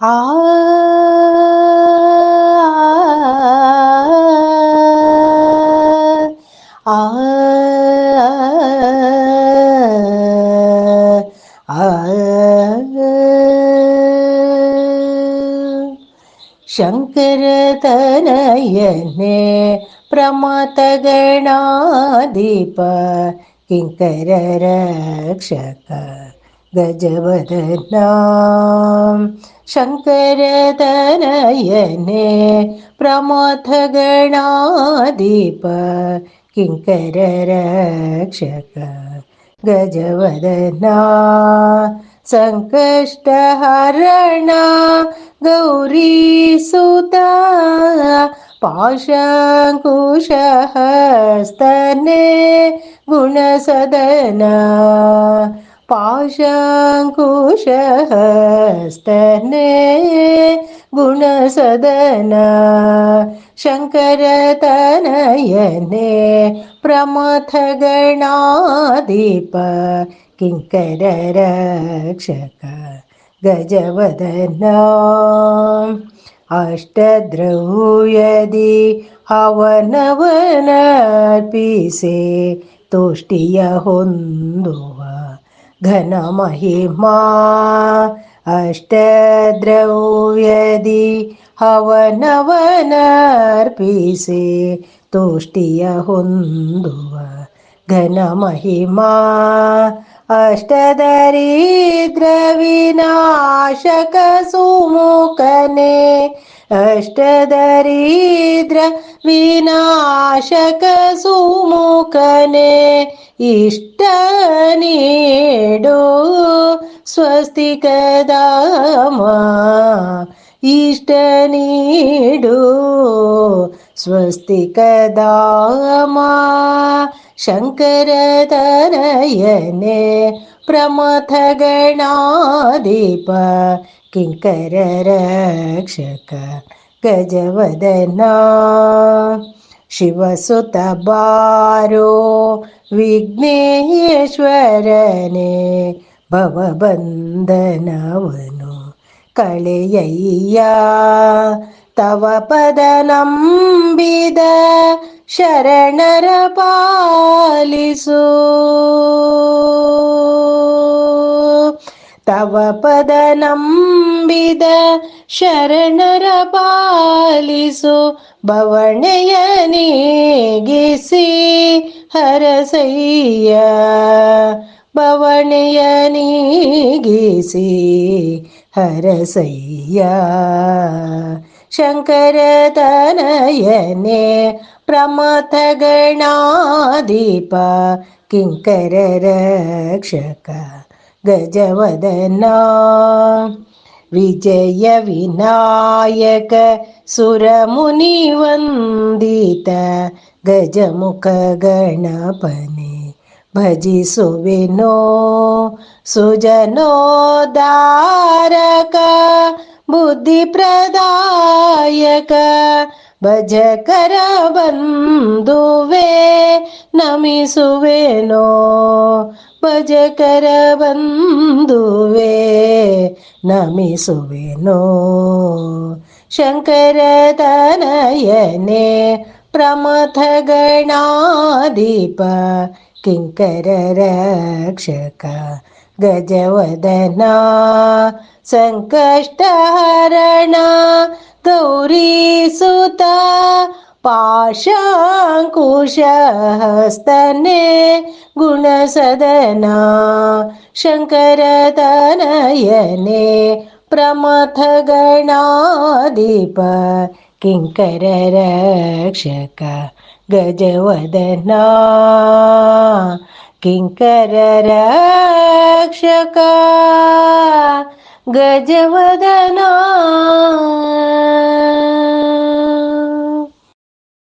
ಆ ಆ ಶಂಕರ ತನಯನೆ ಪ್ರಮಥ ಗಣಾಧಿಪ ಕಿಂಕರ ರಕ್ಷಕ ಗಜವದನ ಶಂಕರ ತನಯನೆ ಪ್ರಮಥ ಗಣಾಧಿಪ ಕಿಂಕರ ರಕ್ಷಕ ಗಜವದನ ಸಂಕಷ್ಟಹರಣ ಗೌರೀಸುತ ಪಾಶಂಕುಶಹಸ್ತನೆ ಗುಣಸದನ ಪಾಶಂಕುಶಹಸ್ತನೆ ಗುಣಸದನ ಶಂಕರ ತನಯನೆ ಪ್ರಮಥ ಗಣಾಧಿಪ ಕಿಂಕರ ರಕ್ಷಕ ಗಜವದನ ಅಷ್ಟದ್ರವ್ಯದಿ ಹವನವನರ್ಪಿಸೆ ತುಷ್ಟಿಯ ಹೊಂದುವ ಘನ ಮಹಿಮಾ ಅಷ್ಟದ್ರವ್ಯದಿ ಹವನವನರ್ಪಿಸೆ ತುಷ್ಟಿಯ ಹೊಂದುವ ಘನ ಮಹಿಮಾ ಅಷ್ಟದರಿದ್ರ ವಿನಾಶಕ ಸುಮುಖನೆ ಅಷ್ಟದರಿದ್ರ ವಿನಾಶಕ ಸುಮುಖನೆ ಇಷ್ಟ ನೀಡು ಸ್ವಸ್ತಿಕದಾಮ ಇಷ್ಟ ನೀಡು ಸ್ವಸ್ತಿಕದಾಮ ಶಂಕರ ತನಯನೆ ಪ್ರಮಥ ಗಣಾಧಿಪ ಕಿಂಕರ ರಕ್ಷಕ ಗಜವದನ ಶಿವಸುತ ಬಾರೋ ವಿಘ್ನೇಶ್ವರನೆ ಭವಬಂಧನವನು ಕಳೆಯಯ್ಯ ತವ ಪದ ನಂಬಿದ ಶರಣರ ಪಾಲಿಸು ತವ ಪದ ನಂಬಿದ ಶರಣರ ಪಾಲಿಸು ಬವಣೆಯ ನೀಗಿಸಿ ಹರಸಯ್ಯ ಬವಣೆಯ ನೀಗಿಸಿ ಹರಸಯ್ಯ ಶಂಕರ ತನಯನೆ ಪ್ರಮಥ ಗಣಾಧಿಪ ಕಿಂಕರ ರಕ್ಷಕ ಗಜವದನ ವಿಜಯ ವಿನಾಯಕ ಸುರಮುನಿ ವಂದಿತ ಗಜಮುಖ ಗಣಪನೆ ಭಜಿಸುವೆನೋ ಸುಜನೋದ್ಧಾರಕ ಬುದ್ಧಿ ಪ್ರದಾಯಕ ಭಜಕರ ಬಂಧುವೆ ನಮಿಸುವೆನೋ ಭಜಕರ ಬಂಧುವೆ ನಮಿಸುವೆನೋ ಶಂಕರ ತನಯನೆ ಪ್ರಮಥ ಗಣಾಧಿಪ ಕಿಂಕರ ರಕ್ಷಕ ಗಜವದನ ಸಂಕಷ್ಟಹರಣ ಗೌರೀಸುತ ಪಾಶಂಕುಶಹಸ್ತನೆ ಗುಣಸದನ ಶಂಕರ ತನಯನೆ ಪ್ರಮಥ ಗಣಾಧಿಪ ಕಿಂಕರ ರಕ್ಷಕ ಗಜವದನ ಕಿಂಕರ ರಕ್ಷಕ ಗಜವದನ